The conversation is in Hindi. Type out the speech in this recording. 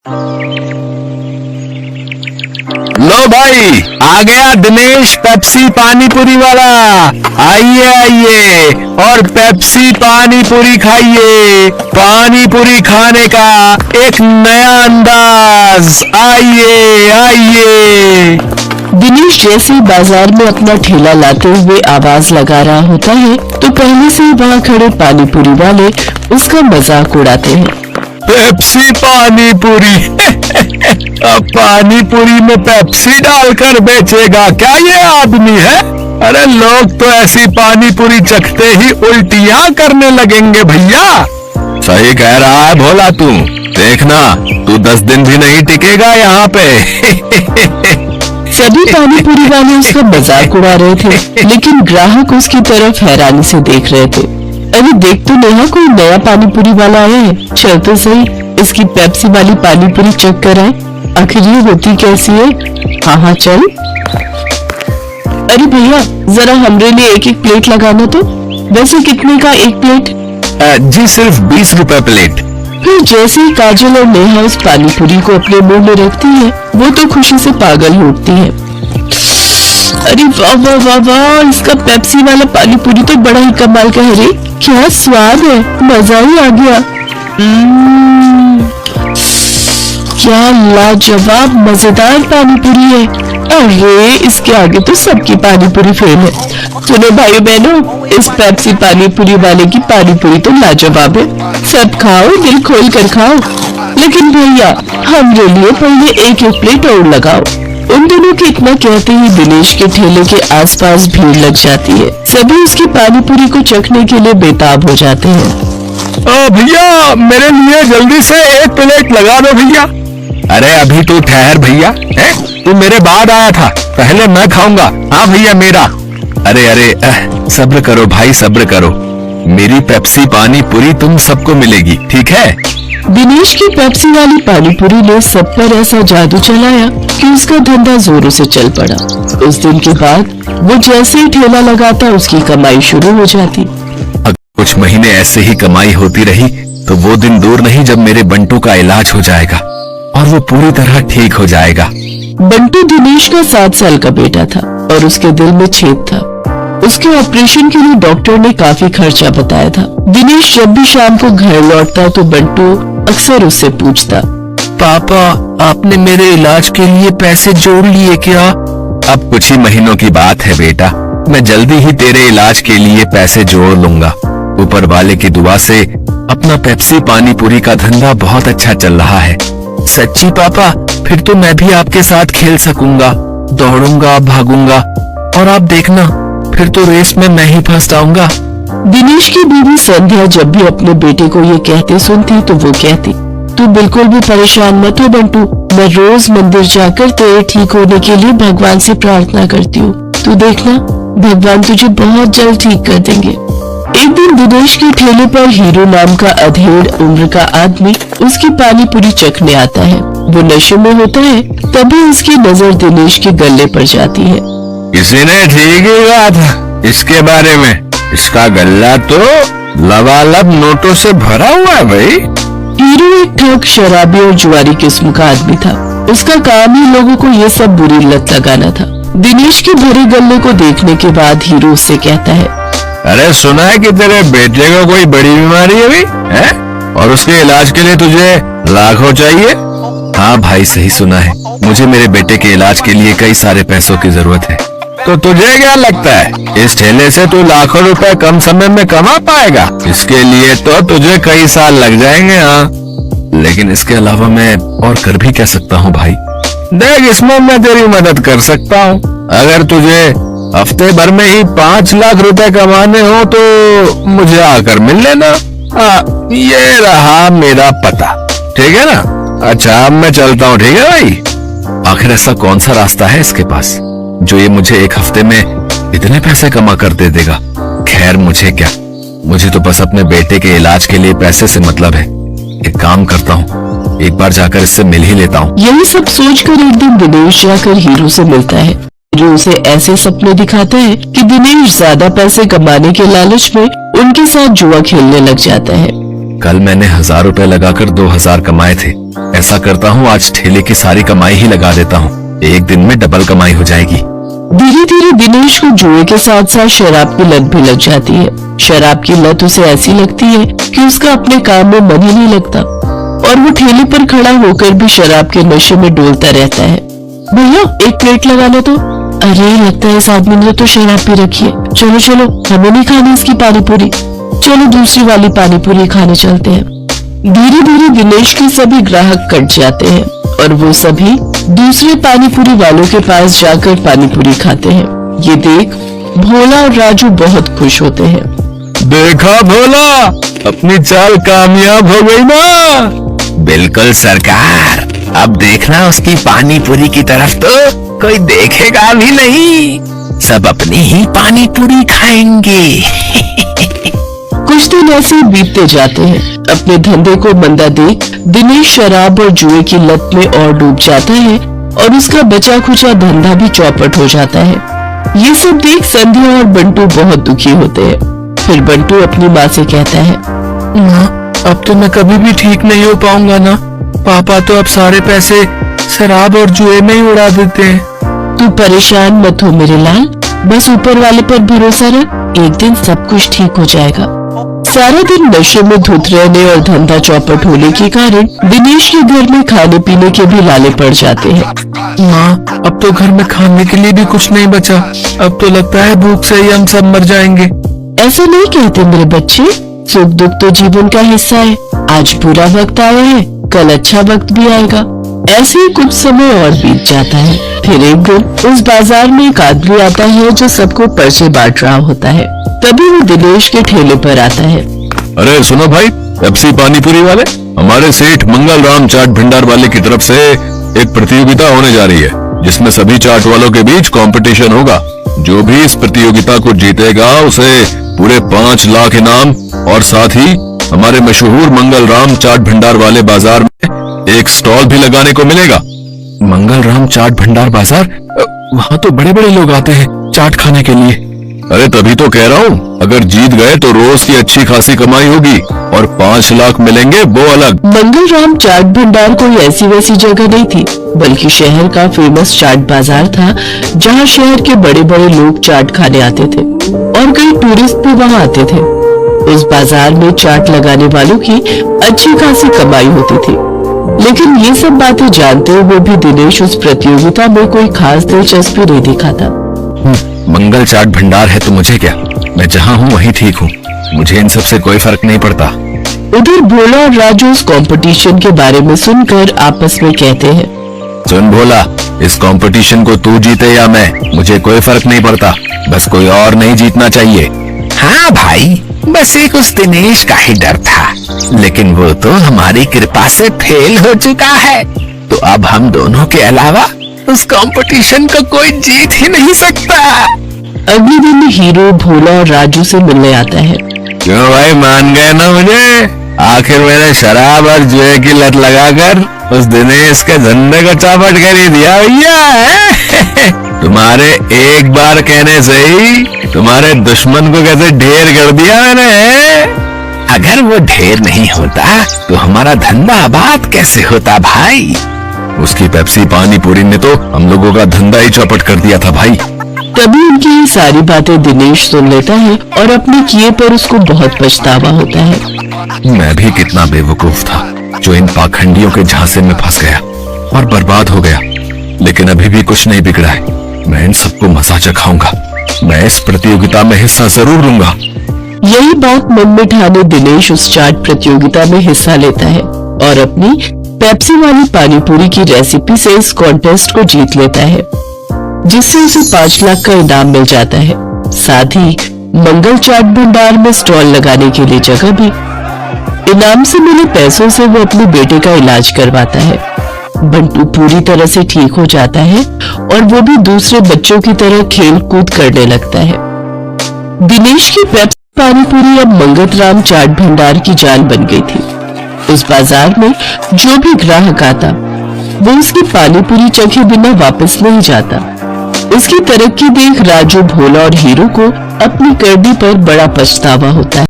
लो भाई, आ गया दिनेश पेप्सी पानी पूरी वाला। आइए आइए और पेप्सी पानी पूरी खाइए। पानी पूरी खाने का एक नया अंदाज। आइए आइए। दिनेश जैसे ही बाजार में अपना ठेला लाते हुए आवाज लगा रहा होता है तो पहले से ही वहाँ खड़े पानी पूरी वाले उसका मजाक उड़ाते हैं। पेप्सी पानी पूरी अब पानी पूरी में पेप्सी डालकर बेचेगा क्या ये आदमी है? अरे लोग तो ऐसी पानी पूरी चखते ही उल्टियां करने लगेंगे भैया। सही कह रहा है भोला तू। देखना तू 10 दिन भी नहीं टिकेगा यहाँ पे। सभी पानी पूरी वाले उसका मजाक उड़ा रहे थे, लेकिन ग्राहक उसकी तरफ हैरानी से देख रहे थे। अरे देख तो नेहा, कोई नया पानी पूरी वाला आया है। चल तो सही, इसकी पेप्सी वाली पानी पूरी चेक कराए, आखिर ये होती कैसी है। हाँ हाँ चल। अरे भैया जरा हमरे लिए एक एक प्लेट लगाना तो। वैसे कितने का एक प्लेट? जी सिर्फ 20 रुपए प्लेट। फिर जैसे ही काजल और नेहा उस पानी पूरी को अपने मुंह में रखती है, वो तो खुशी से पागल हो उठती है। अरे वाह वाह वाह वाह, इसका पेप्सी वाला पानी पूरी तो बड़ा ही कमाल का है रे। क्या स्वाद है, मजा ही आ गया। क्या लाजवाब मजेदार पानी पूरी है। अरे इसके आगे तो सबकी पानी पूरी फेल है। सुनो भाई बहनों, इस पेप्सी पानी पूरी वाले की पानी पूरी तो लाजवाब है। सब खाओ, दिल खोल कर खाओ, लेकिन भैया हमरे लिए पहले एक एक प्लेट और लगाओ। उन दोनों के इतना कहते ही दिनेश के ठेले के आसपास भीड़ लग जाती है। सभी उसकी पानी पूरी को चखने के लिए बेताब हो जाते हैं। भैया मेरे लिए जल्दी से एक प्लेट लगा दो भैया। अरे अभी तू ठहर भैया, तू मेरे बाद आया था, पहले मैं खाऊंगा। हाँ भैया मेरा। अरे सब्र करो भाई, सब्र करो। मेरी पेप्सी पानी पूरी तुम सबको मिलेगी, ठीक है? दिनेश की पेप्सी वाली पानी पूरी ने सब पर ऐसा जादू चलाया कि उसका धंधा जोरों से चल पड़ा। उस दिन के बाद वो जैसे ही ठेला लगाता उसकी कमाई शुरू हो जाती। अगर कुछ महीने ऐसे ही कमाई होती रही तो वो दिन दूर नहीं जब मेरे बंटू का इलाज हो जाएगा और वो पूरी तरह ठीक हो जाएगा। बंटू दिनेश का 7 साल का बेटा था और उसके दिल में छेद था। उसके ऑपरेशन के लिए डॉक्टर ने काफी खर्चा बताया था। दिनेश जब भी शाम को घर लौटता तो बंटू अक्सर उससे पूछता, पापा आपने मेरे इलाज के लिए पैसे जोड़ लिए क्या? अब कुछ ही महीनों की बात है बेटा, मैं जल्दी ही तेरे इलाज के लिए पैसे जोड़ लूंगा। ऊपर वाले की दुआ से अपना पेप्सी पानी पूरी का धंधा बहुत अच्छा चल रहा है। सच्ची पापा? फिर तो मैं भी आपके साथ खेल सकूंगा, दौड़ूंगा, भागूंगा, और आप देखना फिर तो रेस में मैं ही फर्स्ट आऊंगा। दिनेश की बीवी संध्या जब भी अपने बेटे को ये कहते सुनती तो वो कहती, तू बिल्कुल भी परेशान मत हो बंटू, मैं रोज मंदिर जाकर तेरे ठीक होने के लिए भगवान से प्रार्थना करती हूँ। तू देखना भगवान तुझे बहुत जल्द ठीक कर देंगे। एक दिन दिनेश के ठेले पर हीरो नाम का अधेड़ उम्र का आदमी उसकी पानी पूरी चखने आता है। वो नशे में होता है, तभी उसकी नजर दिनेश के गले पर जाती है। किसी ने ठीक ही कहा था इसके बारे में, इसका गल्ला तो लबालब नोटों से भरा हुआ है भाई। हीरो एक ठग, शराबी और जुआरी किस्म का आदमी था। उसका काम ही लोगों को ये सब बुरी लत लगाना था। दिनेश के भरे गले को देखने के बाद हीरो उससे कहता है, अरे सुना है कि तेरे बेटे को कोई बड़ी बीमारी है अभी, है? और उसके इलाज के लिए तुझे लाखों चाहिए? हाँ भाई सही सुना है, मुझे मेरे बेटे के इलाज के लिए कई सारे पैसों की जरूरत है। तो तुझे क्या लगता है इस ठेले से तू लाखों रुपए कम समय में कमा पाएगा? इसके लिए तो तुझे कई साल लग जाएंगे। हाँ लेकिन इसके अलावा मैं और कर भी क्या सकता हूँ भाई? देख इसमें मैं तेरी मदद कर सकता हूँ। अगर तुझे हफ्ते भर में ही 5 लाख रुपए कमाने हो तो मुझे आकर मिल लेना। ये रहा मेरा पता, ठीक है ना? अच्छा अब मैं चलता हूँ, ठीक है भाई? आखिर ऐसा कौन सा रास्ता है इसके पास जो ये मुझे एक हफ्ते में इतने पैसे कमा कर दे देगा? खैर मुझे क्या, मुझे तो बस अपने बेटे के इलाज के लिए पैसे से मतलब है। एक काम करता हूँ, एक बार जाकर इससे मिल ही लेता हूँ। यही सब सोचकर एक दिन दिनेश जाकर हीरो से मिलता है। हीरो उसे ऐसे सपने दिखाता है कि दिनेश ज्यादा पैसे कमाने के लालच में उनके साथ जुआ खेलने लग जाता है। कल मैंने 1000 रुपए लगाकर 2000 कमाए थे। ऐसा करता हूँ आज ठेले की सारी कमाई ही लगा देता हूँ, एक दिन में डबल कमाई हो जाएगी। धीरे धीरे दिनेश को जुए के साथ साथ शराब की लत भी लग जाती है। शराब की लत उसे ऐसी लगती है कि उसका अपने काम में मन ही नहीं लगता और वो ठेले पर खड़ा होकर भी शराब के नशे में डोलता रहता है। भैया एक प्लेट लगा लो तो। अरे लगता है इस आदमी ने तो शराब पी रखी है। चलो चलो, हमें नहीं खानी इसकी पानी पूरी, चलो दूसरी वाली पानी पूरी खाने चलते हैं। धीरे धीरे दिनेश के सभी ग्राहक कट जाते हैं और वो सभी दूसरे पानी पूरी वालों के पास जाकर पानी पूरी खाते हैं। ये देख भोला और राजू बहुत खुश होते हैं। देखा भोला, अपनी चाल कामयाब हो गई ना। बिल्कुल सरकार, अब देखना उसकी पानी पूरी की तरफ तो कोई देखेगा भी नहीं, सब अपनी ही पानी पूरी खाएंगे। कुछ दिन ऐसे ही बीतते जाते हैं। अपने धंधे को मंदा देख दिनेश शराब और जुए की लत में और डूब जाता है और उसका बचा खुचा धंधा भी चौपट हो जाता है। ये सब देख संध्या और बंटू बहुत दुखी होते हैं। फिर बंटू अपनी माँ से कहता है, माँ, अब तो मैं कभी भी ठीक नहीं हो पाऊंगा ना। पापा तो अब सारे पैसे शराब और जुए में ही उड़ा देते हैं। तू परेशान मत हो मेरे लाल, बस ऊपर वाले पर भरोसा रख, एक दिन सब कुछ ठीक हो जाएगा। सारा दिन नशे में धुत रहने और धंधा चौपट होने के कारण दिनेश के घर में खाने पीने के भी लाले पड़ जाते हैं। माँ, अब तो घर में खाने के लिए भी कुछ नहीं बचा। अब तो लगता है भूख से ही हम सब मर जाएंगे। ऐसा नहीं कहते मेरे बच्चे, सुख दुख तो जीवन का हिस्सा है। आज बुरा वक्त आया है, कल अच्छा वक्त भी आएगा। ऐसे ही कुछ समय और बीत जाता है। फिर एक दिन उस बाजार में एक आदमी आता है जो सबको पर्चे बांट रहा होता है। तभी वो दिनेश के ठेले पर आता है। अरे सुनो भाई, पेप्सी पानी पूरी वाले, हमारे सेठ मंगल राम चाट भंडार वाले की तरफ से एक प्रतियोगिता होने जा रही है, जिसमें सभी चाट वालों के बीच कंपटीशन होगा। जो भी इस प्रतियोगिता को जीतेगा उसे पूरे 5 लाख इनाम और साथ ही हमारे मशहूर मंगल राम चाट भंडार वाले बाजार में एक स्टॉल भी लगाने को मिलेगा। मंगल राम चाट भंडार बाजार, वहाँ तो बड़े बड़े लोग आते हैं चाट खाने के लिए। अरे तभी तो कह रहा हूँ, अगर जीत गए तो रोज की अच्छी खासी कमाई होगी और 5 लाख मिलेंगे वो अलग। मंगल राम चाट भंडार कोई ऐसी वैसी जगह नहीं थी, बल्कि शहर का फेमस चाट बाजार था, जहाँ शहर के बड़े बड़े लोग चाट खाने आते थे और कई टूरिस्ट भी वहाँ आते थे। उस बाजार में चाट लगाने वालों की अच्छी खासी कमाई होती थी, लेकिन ये सब बातें जानते हुए भी दिनेश उस प्रतियोगिता में कोई खास दिलचस्पी नहीं दिखाता। मंगल चाट भंडार है तो मुझे क्या, मैं जहाँ हूँ वहीं ठीक हूँ, मुझे इन सब से कोई फर्क नहीं पड़ता। उधर भोला और राजू उस कंपटीशन के बारे में सुनकर आपस में कहते हैं, सुन भोला, इस कंपटीशन को तू जीते या मैं, मुझे कोई फर्क नहीं पड़ता, बस कोई और नहीं जीतना चाहिए। हाँ भाई, बस एक उस दिनेश का ही डर था, लेकिन वो तो हमारी कृपा से फेल हो चुका है, तो अब हम दोनों के अलावा उस कंपटीशन को कोई जीत ही नहीं सकता। अगले दिन हीरो भोला और राजू से मिलने आता है। क्यों भाई, मान गए ना मुझे? आखिर मैंने शराब और जुए की लत लगाकर उस दिनेश के धंधे को चौपट कर ही दिया भैया। तुम्हारे एक बार कहने से ही तुम्हारे दुश्मन को कैसे ढेर कर दिया मैंने। अगर वो ढेर नहीं होता तो हमारा धंधा आबाद कैसे होता भाई। उसकी पेप्सी पानी पूरी ने तो हम लोगों का धंधा ही चौपट कर दिया था भाई। तभी उनकी ये सारी बातें दिनेश सुन लेता है और अपने किए पर उसको बहुत पछतावा होता है। मैं भी कितना बेवकूफ था जो इन पाखंडियों के झांसे में फंस गया और बर्बाद हो गया, लेकिन अभी भी कुछ नहीं बिगड़ा है। मैं इन सबको मजा चखाऊंगा, मैं इस प्रतियोगिता में हिस्सा जरूर लूंगा। यही बात मन में ठाने दिनेश उस चाट प्रतियोगिता में हिस्सा लेता है और अपनी पेप्सी वाली पानी पूरी की रेसिपी से इस कॉन्टेस्ट को जीत लेता है, जिससे उसे 5 लाख का इनाम मिल जाता है। साथ ही मंगल चाट भंडार में स्टॉल लगाने के लिए जगह भी। इनाम से मिले पैसों से वो अपने बेटे का इलाज करवाता है। बंटू पूरी तरह से ठीक हो जाता है और वो भी दूसरे बच्चों की तरह खेल कूद करने लगता है। दिनेश की पेप्सी पानी पूरी अब मंगल राम चाट भंडार की जान बन गई थी। उस बाजार में जो भी ग्राहक आता वो उसकी पानी पूरी चखे बिना वापस नहीं जाता। उसकी तरक्की देख राजू, भोला और हीरो को अपनी करनी पर बड़ा पछतावा होता है।